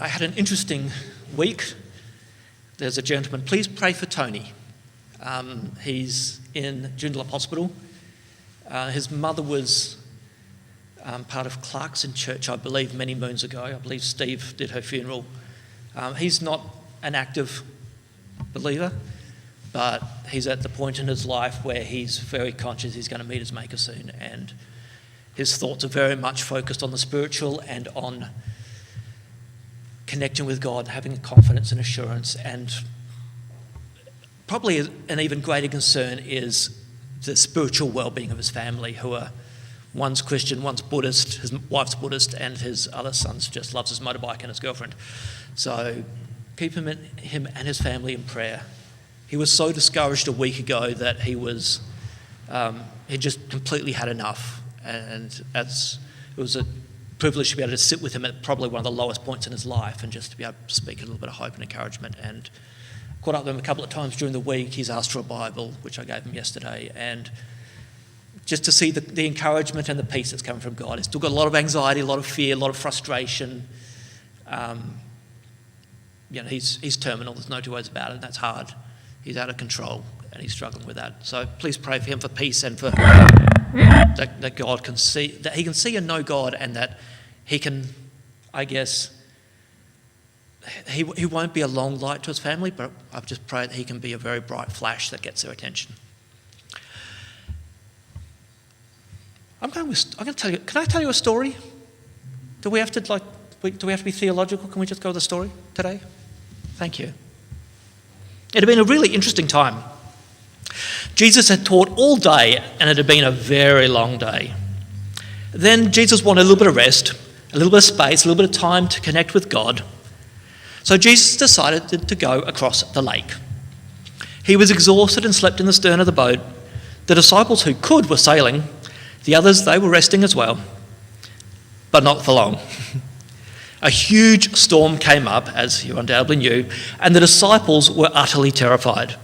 I had an interesting week. There's a gentleman, please pray for Tony. He's in Joondalup Hospital. His mother was part of Clarkson Church, I believe, many moons ago. I believe Steve did her funeral. He's not an active believer, but he's at the point in his life where he's very conscious he's going to meet his Maker soon, and his thoughts are very much focused on the spiritual and on connecting with God, having confidence and assurance, and probably an even greater concern is the spiritual well-being of his family, who are one's Christian, one's Buddhist, his wife's Buddhist, and his other son's just loves his motorbike and his girlfriend. So keep him and his family in prayer. He was so discouraged a week ago that he just completely had enough, and it was a privilege to be able to sit with him at probably one of the lowest points in his life and just to be able to speak a little bit of hope and encouragement. And caught up with him a couple of times during the week. He's asked for a Bible, which I gave him yesterday, and just to see the encouragement and the peace that's coming from God. He's still got a lot of anxiety, a lot of fear, a lot of frustration. He's terminal, there's no two ways about it, and that's hard. He's out of control and he's struggling with that. So please pray for him for peace and for that God can see, that he can see and know God, and that he can, I guess, he won't be a long light to his family, but I just pray that he can be a very bright flash that gets their attention. I'm going to tell you. Can I tell you a story? Do we have to be theological? Can we just go with the story today? Thank you. It had been a really interesting time. Jesus had taught all day, and it had been a very long day. Then Jesus wanted a little bit of rest, a little bit of space, a little bit of time to connect with God. So Jesus decided to go across the lake. He was exhausted and slept in the stern of the boat. The disciples who could were sailing. The others, they were resting as well, but not for long. A huge storm came up, as you undoubtedly knew, and the disciples were utterly terrified.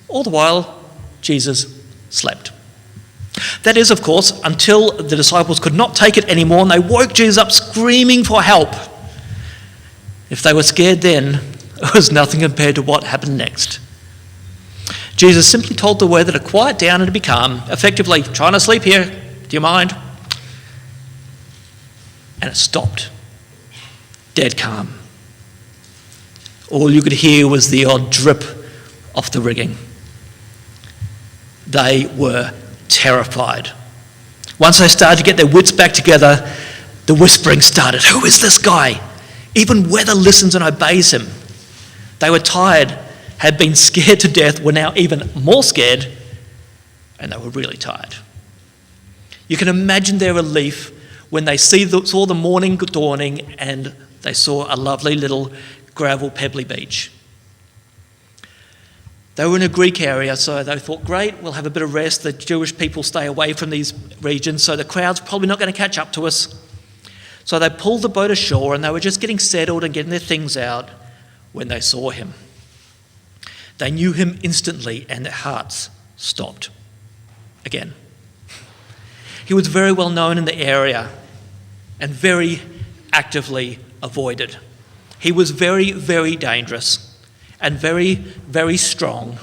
All the while, Jesus slept. That is, of course, until the disciples could not take it anymore and they woke Jesus up screaming for help. If they were scared then, it was nothing compared to what happened next. Jesus simply told the weather to quiet down and to be calm, effectively, trying to sleep here, do you mind? And it stopped. Dead calm. All you could hear was the odd drip off the rigging. They were terrified. Once they started to get their wits back together, the whispering started. Who is this guy? Even weather listens and obeys him. They were tired, had been scared to death, were now even more scared, and they were really tired. You can imagine their relief when they saw the morning dawning and they saw a lovely little gravel pebbly beach. They were in a Greek area, so they thought, great, we'll have a bit of rest. The Jewish people stay away from these regions, so the crowd's probably not going to catch up to us. So they pulled the boat ashore and they were just getting settled and getting their things out when they saw him. They knew him instantly and their hearts stopped again. He was very well known in the area and very actively avoided. He was very, very dangerous and very, very strong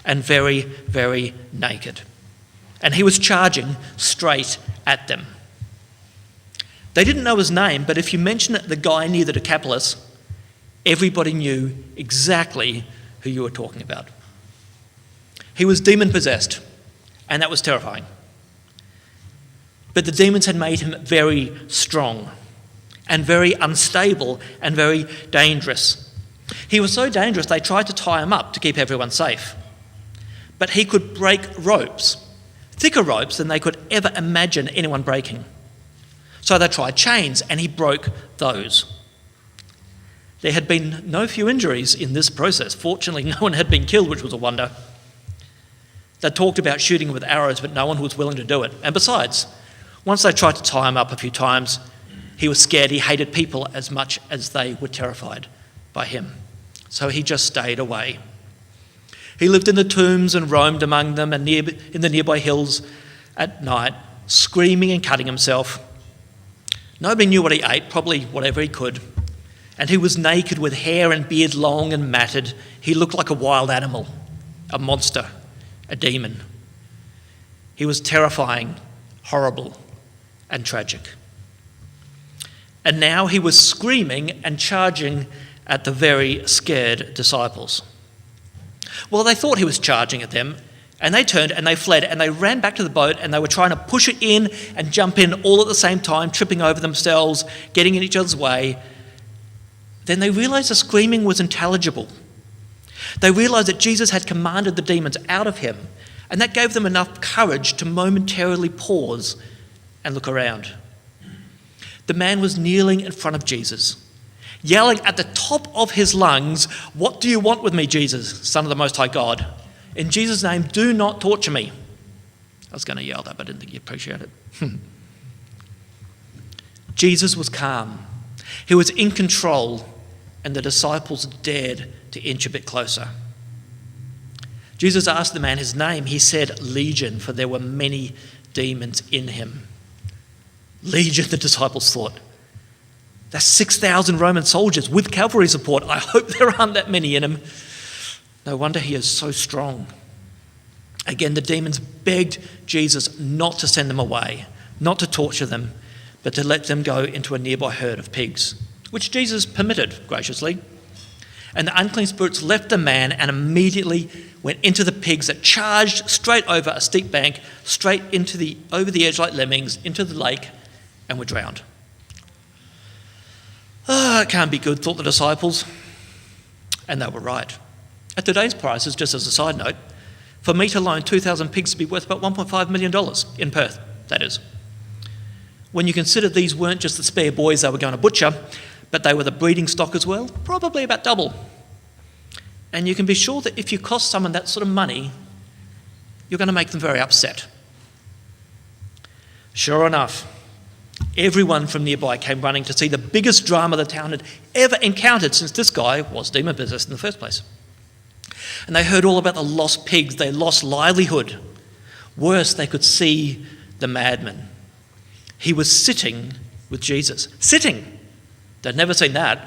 and very, very naked. And he was charging straight at them. They didn't know his name, but if you mentioned the guy near the Decapolis, everybody knew exactly who you were talking about. He was demon-possessed, and that was terrifying. But the demons had made him very strong and very unstable and very dangerous. He was so dangerous they tried to tie him up to keep everyone safe. But he could break ropes, thicker ropes than they could ever imagine anyone breaking. So they tried chains and he broke those. There had been no few injuries in this process. Fortunately, no one had been killed, which was a wonder. They talked about shooting with arrows, but no one was willing to do it. And besides, once they tried to tie him up a few times, he was scared. He hated people as much as they were terrified by him. So he just stayed away. He lived in the tombs and roamed among them and in the nearby hills at night, screaming and cutting himself. Nobody knew what he ate, probably whatever he could. And he was naked with hair and beard long and matted. He looked like a wild animal, a monster, a demon. He was terrifying, horrible, and tragic. And now he was screaming and charging at the very scared disciples. Well, they thought he was charging at them, and they turned and they fled and they ran back to the boat and they were trying to push it in and jump in all at the same time, tripping over themselves, getting in each other's way. Then they realized the screaming was intelligible. They realized that Jesus had commanded the demons out of him, and that gave them enough courage to momentarily pause and look around. The man was kneeling in front of Jesus, yelling at the top of his lungs, "What do you want with me, Jesus, Son of the Most High God? In Jesus' name, do not torture me." I was going to yell that, but I didn't think you'd appreciate it. Jesus was calm. He was in control, and the disciples dared to inch a bit closer. Jesus asked the man his name. He said Legion, for there were many demons in him. Legion, the disciples thought. That's 6,000 Roman soldiers with cavalry support. I hope there aren't that many in him. No wonder he is so strong. Again, the demons begged Jesus not to send them away, not to torture them, but to let them go into a nearby herd of pigs, which Jesus permitted graciously. And the unclean spirits left the man and immediately went into the pigs that charged straight over a steep bank, straight over the edge like lemmings, into the lake, and were drowned. It can't be good, thought the disciples. And they were right. At today's prices, just as a side note, for meat alone, 2,000 pigs would be worth about $1.5 million in Perth, that is. When you consider these weren't just the spare boys they were going to butcher, but they were the breeding stock as well, probably about double. And you can be sure that if you cost someone that sort of money, you're going to make them very upset. Sure enough, everyone from nearby came running to see the biggest drama the town had ever encountered since this guy was demon-possessed in the first place. And they heard all about the lost pigs, their lost livelihood. Worse, they could see the madman. He was sitting with Jesus. Sitting! They'd never seen that.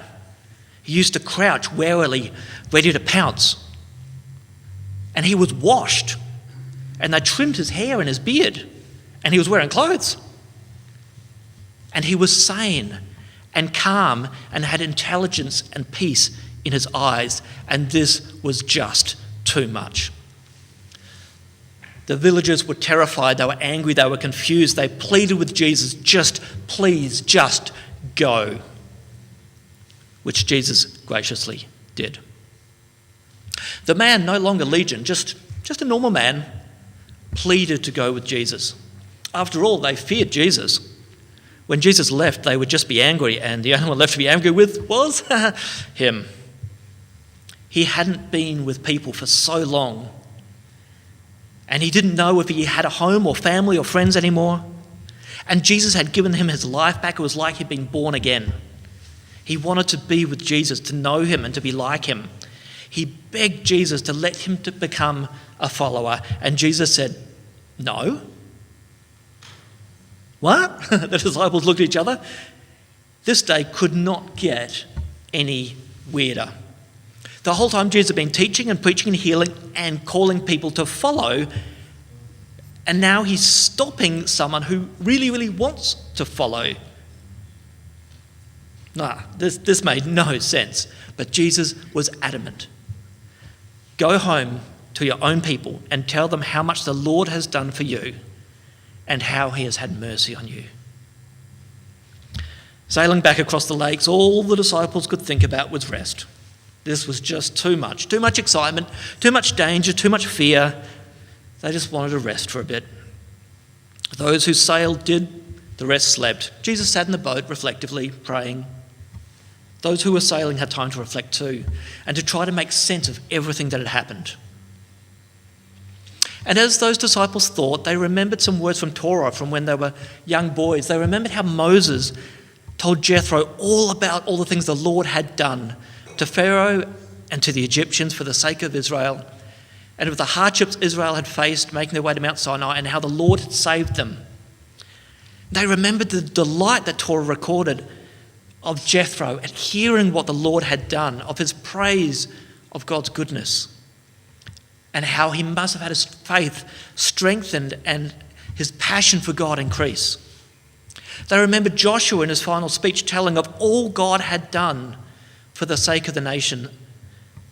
He used to crouch warily, ready to pounce. And he was washed. And they trimmed his hair and his beard. And he was wearing clothes. And he was sane and calm and had intelligence and peace in his eyes. And this was just too much. The villagers were terrified. They were angry. They were confused. They pleaded with Jesus, please, just go. Which Jesus graciously did. The man, no longer Legion, just a normal man, pleaded to go with Jesus. After all, they feared Jesus. When Jesus left, they would just be angry, and the only one left to be angry with was him. He hadn't been with people for so long, and he didn't know if he had a home or family or friends anymore. And Jesus had given him his life back. It was like he'd been born again. He wanted to be with Jesus, to know him and to be like him. He begged Jesus to let him to become a follower, and Jesus said, no. What? The disciples looked at each other. This day could not get any weirder. The whole time Jesus had been teaching and preaching and healing and calling people to follow, and now he's stopping someone who really, really wants to follow. This made no sense. But Jesus was adamant. Go home to your own people and tell them how much the Lord has done for you and how he has had mercy on you. Sailing back across the lakes, all the disciples could think about was rest. This was just too much excitement, too much danger, too much fear. They just wanted to rest for a bit. Those who sailed did, the rest slept. Jesus sat in the boat reflectively, praying. Those who were sailing had time to reflect too, and to try to make sense of everything that had happened. And as those disciples thought, they remembered some words from Torah from when they were young boys. They remembered how Moses told Jethro all about all the things the Lord had done to Pharaoh and to the Egyptians for the sake of Israel, and of the hardships Israel had faced making their way to Mount Sinai, and how the Lord had saved them. They remembered the delight that Torah recorded of Jethro and hearing what the Lord had done, of his praise of God's goodness, and how he must have had his faith strengthened and his passion for God increase. They remembered Joshua in his final speech telling of all God had done for the sake of the nation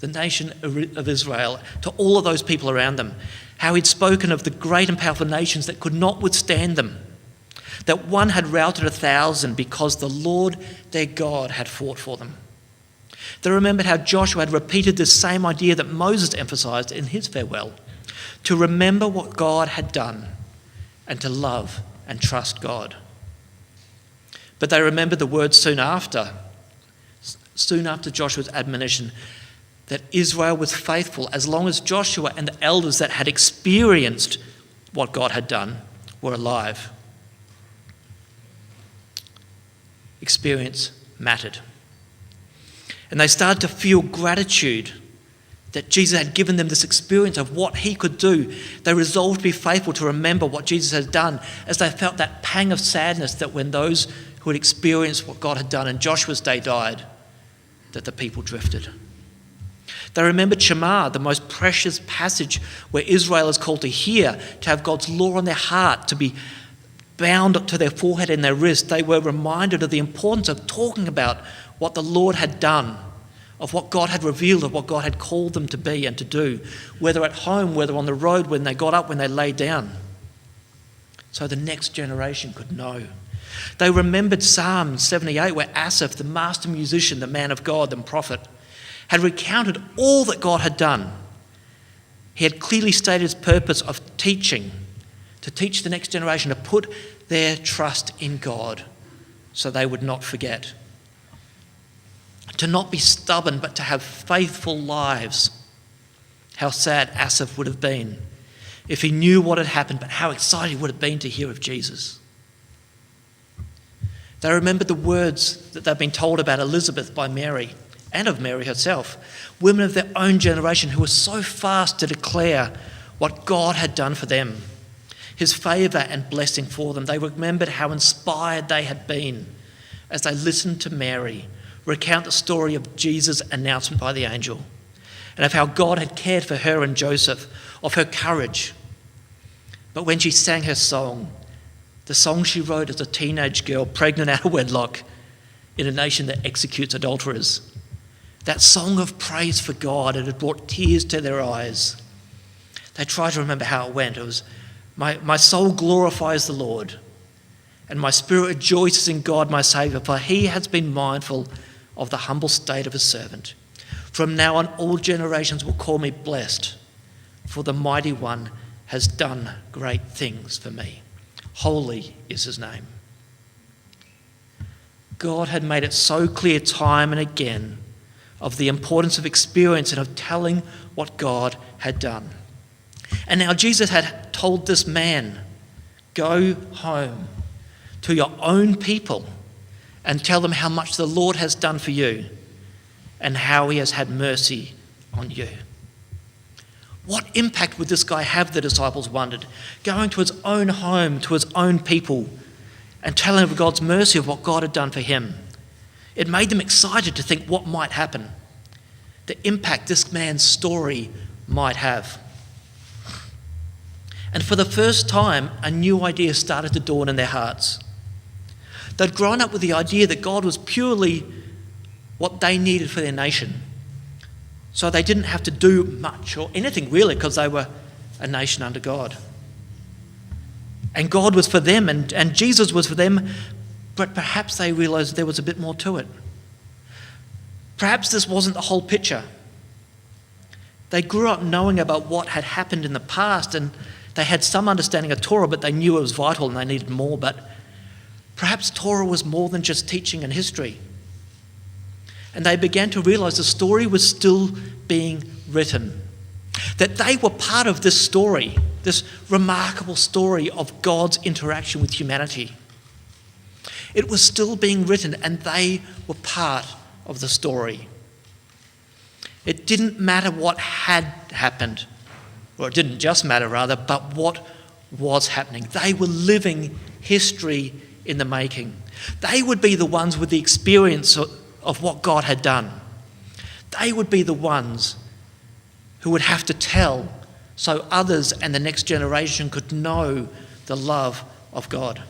of Israel, to all of those people around them, how he'd spoken of the great and powerful nations that could not withstand them, that one had routed 1,000 because the Lord their God had fought for them. They remembered how Joshua had repeated this same idea that Moses emphasised in his farewell, to remember what God had done and to love and trust God. But they remembered the words soon after Joshua's admonition, that Israel was faithful as long as Joshua and the elders that had experienced what God had done were alive. Experience mattered. And they started to feel gratitude that Jesus had given them this experience of what he could do. They resolved to be faithful, to remember what Jesus had done, as they felt that pang of sadness that when those who had experienced what God had done in Joshua's day died, that the people drifted. They remembered Shema, the most precious passage where Israel is called to hear, to have God's law on their heart, to be bound to their forehead and their wrist. They were reminded of the importance of talking about what the Lord had done, of what God had revealed, of what God had called them to be and to do, whether at home, whether on the road, when they got up, when they lay down, so the next generation could know. They remembered Psalm 78, where Asaph, the master musician, the man of God and prophet, had recounted all that God had done. He had clearly stated his purpose of teaching, to teach the next generation to put their trust in God so they would not forget. To not be stubborn, but to have faithful lives. How sad Asaph would have been if he knew what had happened, but how excited he would have been to hear of Jesus. They remembered the words that they'd been told about Elizabeth by Mary, and of Mary herself, women of their own generation who were so fast to declare what God had done for them, his favour and blessing for them. They remembered how inspired they had been as they listened to Mary recount the story of Jesus' announcement by the angel, and of how God had cared for her and Joseph, of her courage. But when she sang her song, the song she wrote as a teenage girl pregnant out of wedlock in a nation that executes adulterers, that song of praise for God, it had brought tears to their eyes. They tried to remember how it went. It was, my soul glorifies the Lord, and my spirit rejoices in God my Saviour, for he has been mindful of the humble state of his servant. From now on all generations will call me blessed, for the Mighty One has done great things for me. Holy is his name. God had made it so clear time and again of the importance of experience and of telling what God had done. And now Jesus had told this man, go home to your own people and tell them how much the Lord has done for you and how he has had mercy on you. What impact would this guy have, the disciples wondered, going to his own home, to his own people, and telling of God's mercy, of what God had done for him? It made them excited to think what might happen, the impact this man's story might have. And for the first time, a new idea started to dawn in their hearts. They'd grown up with the idea that God was purely what they needed for their nation. So they didn't have to do much or anything really, because they were a nation under God. And God was for them and Jesus was for them, but perhaps they realised there was a bit more to it. Perhaps this wasn't the whole picture. They grew up knowing about what had happened in the past, and they had some understanding of Torah, but they knew it was vital and they needed more. But perhaps Torah was more than just teaching and history. And they began to realise the story was still being written, that they were part of this story, this remarkable story of God's interaction with humanity. It was still being written and they were part of the story. It didn't matter what had happened, or it didn't just matter rather, but what was happening. They were living history in the making. They would be the ones with the experience of what God had done. They would be the ones who would have to tell so others and the next generation could know the love of God.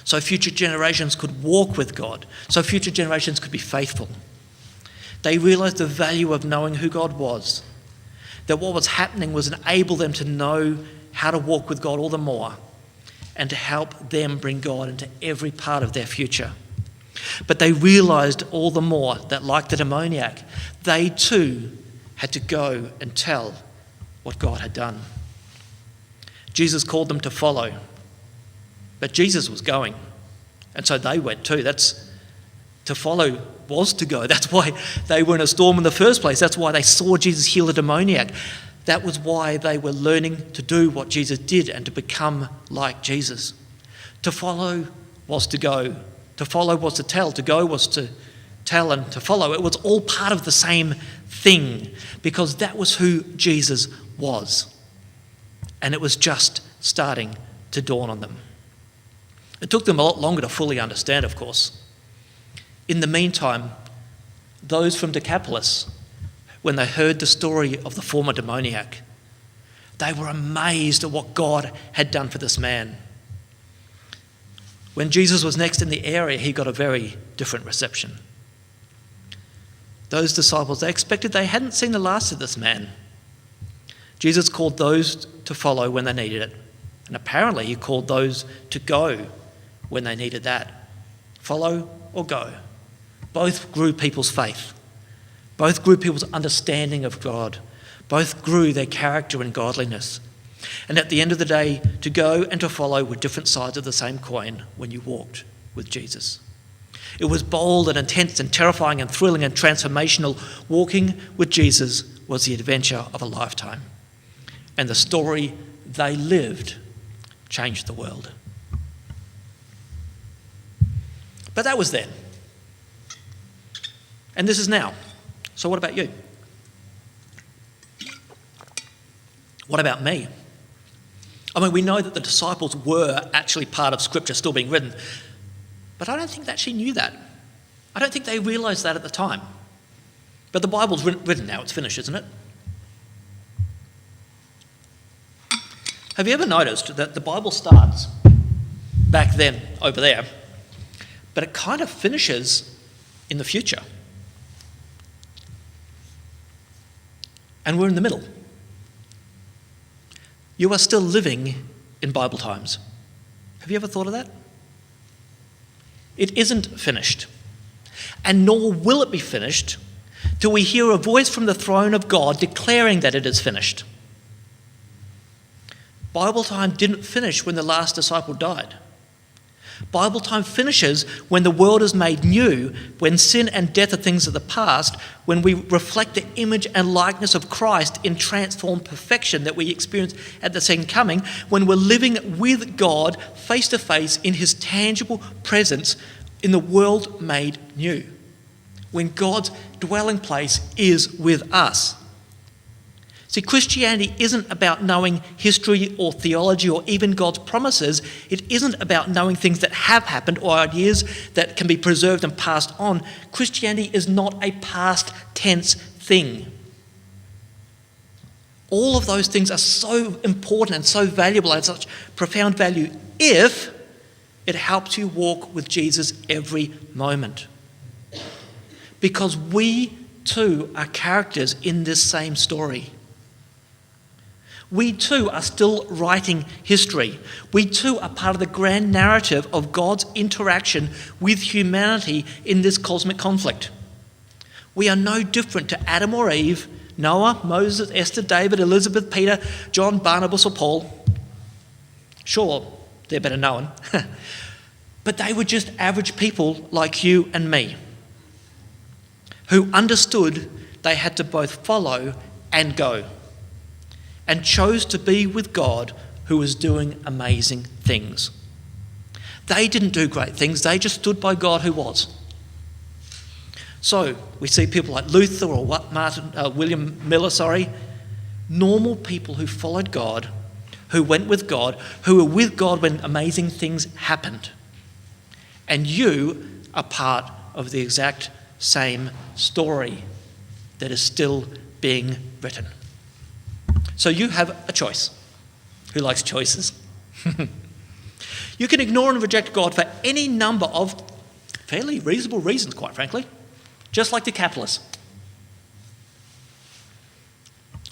So future generations could walk with God. So future generations could be faithful. They realised the value of knowing who God was. That what was happening was enable them to know how to walk with God all the more and to help them bring God into every part of their future. But they realised all the more that, like the demoniac, they too had to go and tell what God had done. Jesus called them to follow, but Jesus was going, and so they went too. To follow was to go. That's why they were in a storm in the first place. That's why they saw Jesus heal a demoniac. That was why they were learning to do what Jesus did and to become like Jesus. To follow was to go. To follow was to tell. To go was to tell, and to follow. It was all part of the same thing because that was who Jesus was. And it was just starting to dawn on them. It took them a lot longer to fully understand, of course. In the meantime, those from Decapolis, when they heard the story of the former demoniac, they were amazed at what God had done for this man. When Jesus was next in the area, he got a very different reception. Those disciples, they expected they hadn't seen the last of this man. Jesus called those to follow when they needed it. And apparently he called those to go when they needed that. Follow or go. Both grew people's faith. Both grew people's understanding of God. Both grew their character and godliness. And at the end of the day, to go and to follow were different sides of the same coin when you walked with Jesus. It was bold and intense and terrifying and thrilling and transformational. Walking with Jesus was the adventure of a lifetime. And the story they lived changed the world. But that was then. And this is now. So what about you? What about me? I mean, we know that the disciples were actually part of Scripture still being written, but I don't think they actually knew that. I don't think they realised that at the time. But the Bible's written now, it's finished, isn't it? Have you ever noticed that the Bible starts back then, over there, but it kind of finishes in the future? And we're in the middle. You are still living in Bible times. Have you ever thought of that? It isn't finished, and nor will it be finished till we hear a voice from the throne of God declaring that it is finished. Bible time didn't finish when the last disciple died. Bible time finishes when the world is made new, when sin and death are things of the past, when we reflect the image and likeness of Christ in transformed perfection that we experience at the second coming, when we're living with God face to face in his tangible presence in the world made new, when God's dwelling place is with us. See, Christianity isn't about knowing history or theology or even God's promises. It isn't about knowing things that have happened or ideas that can be preserved and passed on. Christianity is not a past tense thing. All of those things are so important and so valuable and such profound value if it helps you walk with Jesus every moment. Because we too are characters in this same story. We too are still writing history. We too are part of the grand narrative of God's interaction with humanity in this cosmic conflict. We are no different to Adam or Eve, Noah, Moses, Esther, David, Elizabeth, Peter, John, Barnabas or Paul. Sure, they're better known. But they were just average people like you and me who understood they had to both follow and go, and chose to be with God who was doing amazing things. They didn't do great things, they just stood by God who was. So we see people like Luther or William Miller, normal people who followed God, who went with God, who were with God when amazing things happened. And you are part of the exact same story that is still being written. So you have a choice. Who likes choices? You can ignore and reject God for any number of fairly reasonable reasons, quite frankly, just like the capitalists.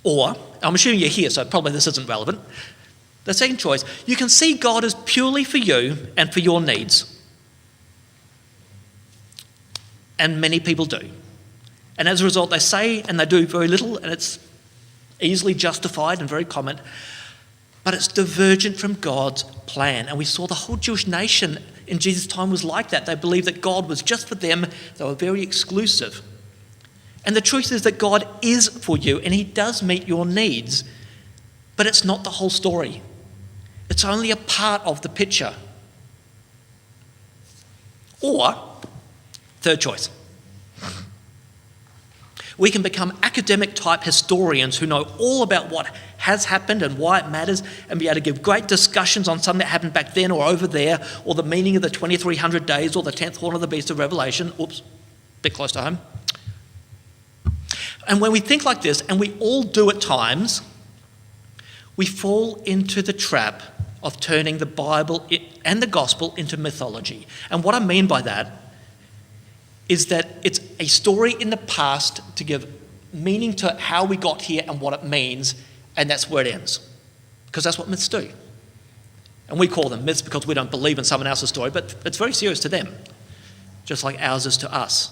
Or, I'm assuming you're here, so probably this isn't relevant. The second choice, you can see God as purely for you and for your needs. And many people do. And as a result, they say and they do very little, and it's easily justified and very common, but it's divergent from God's plan. And we saw the whole Jewish nation in Jesus' time was like that. They believed that God was just for them. They were very exclusive. And the truth is that God is for you, and he does meet your needs, but it's not the whole story. It's only a part of the picture. Or, third choice, we can become academic type historians who know all about what has happened and why it matters, and be able to give great discussions on something that happened back then or over there, or the meaning of the 2300 days or the 10th horn of the beast of Revelation. Oops, bit close to home. And when we think like this, and we all do at times, we fall into the trap of turning the Bible and the gospel into mythology. And what I mean by that is that it's a story in the past to give meaning to how we got here and what it means, and that's where it ends. Because that's what myths do. And we call them myths because we don't believe in someone else's story, but it's very serious to them, just like ours is to us.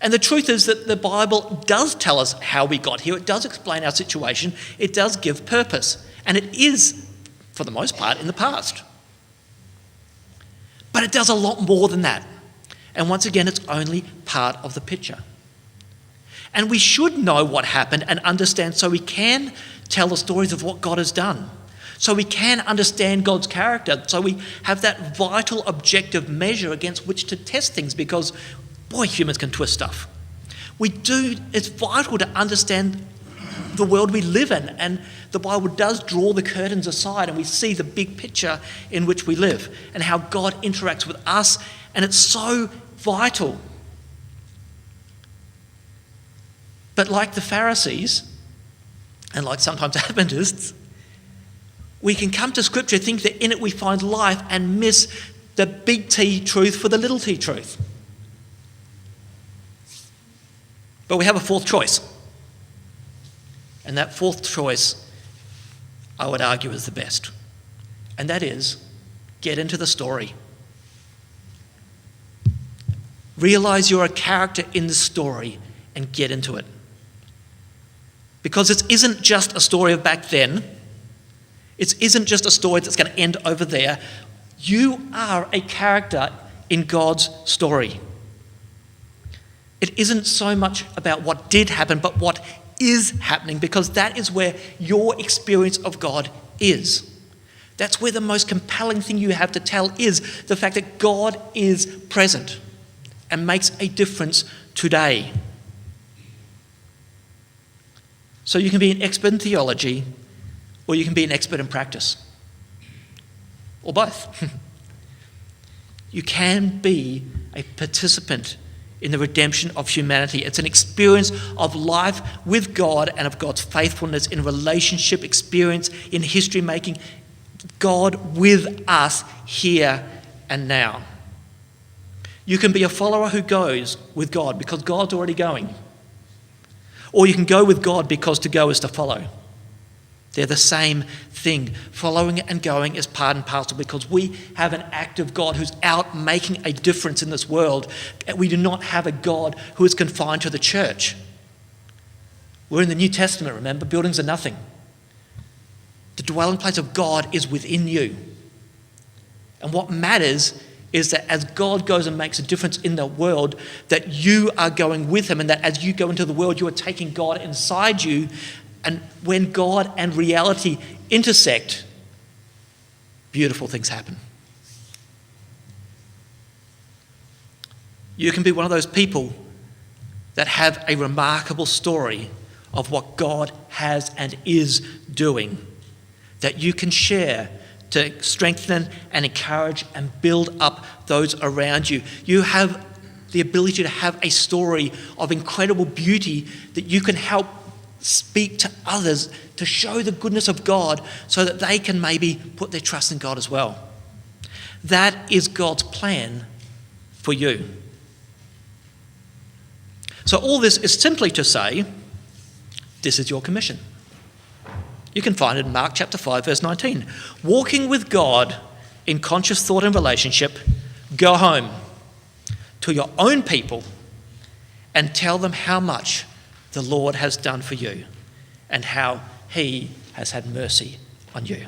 And the truth is that the Bible does tell us how we got here. It does explain our situation. It does give purpose. And it is, for the most part, in the past. But it does a lot more than that. And once again, it's only part of the picture. And we should know what happened and understand so we can tell the stories of what God has done. So we can understand God's character. So we have that vital objective measure against which to test things, because boy, humans can twist stuff. It's vital to understand the world we live in, and the Bible does draw the curtains aside and we see the big picture in which we live and how God interacts with us, and it's so vital. But like the Pharisees, and like sometimes Adventists, we can come to Scripture, think that in it we find life, and miss the big T truth for the little t truth. But we have a fourth choice. And that fourth choice, I would argue, is the best. And that is, get into the story. Realize you're a character in the story and get into it. Because it isn't just a story of back then. It isn't just a story that's going to end over there. You are a character in God's story. It isn't so much about what did happen, but what is happening, because that is where your experience of God is. That's where the most compelling thing you have to tell is the fact that God is present and makes a difference today. So you can be an expert in theology, or you can be an expert in practice, or both. You can be a participant in the redemption of humanity. It's an experience of life with God and of God's faithfulness in relationship experience, in history making, God with us here and now. You can be a follower who goes with God because God's already going. Or you can go with God because to go is to follow. They're the same thing. Following and going is part and parcel, because we have an active God who's out making a difference in this world. We do not have a God who is confined to the church. We're in the New Testament, remember? Buildings are nothing. The dwelling place of God is within you. And what matters is that as God goes and makes a difference in the world, that you are going with him, and that as you go into the world, you are taking God inside you. And when God and reality intersect, beautiful things happen. You can be one of those people that have a remarkable story of what God has and is doing, that you can share to strengthen and encourage and build up those around you. You have the ability to have a story of incredible beauty that you can help speak to others to show the goodness of God so that they can maybe put their trust in God as well. That is God's plan for you. So all this is simply to say, this is your commission. You can find it in Mark chapter 5, verse 19. Walking with God in conscious thought and relationship, go home to your own people and tell them how much the Lord has done for you and how he has had mercy on you.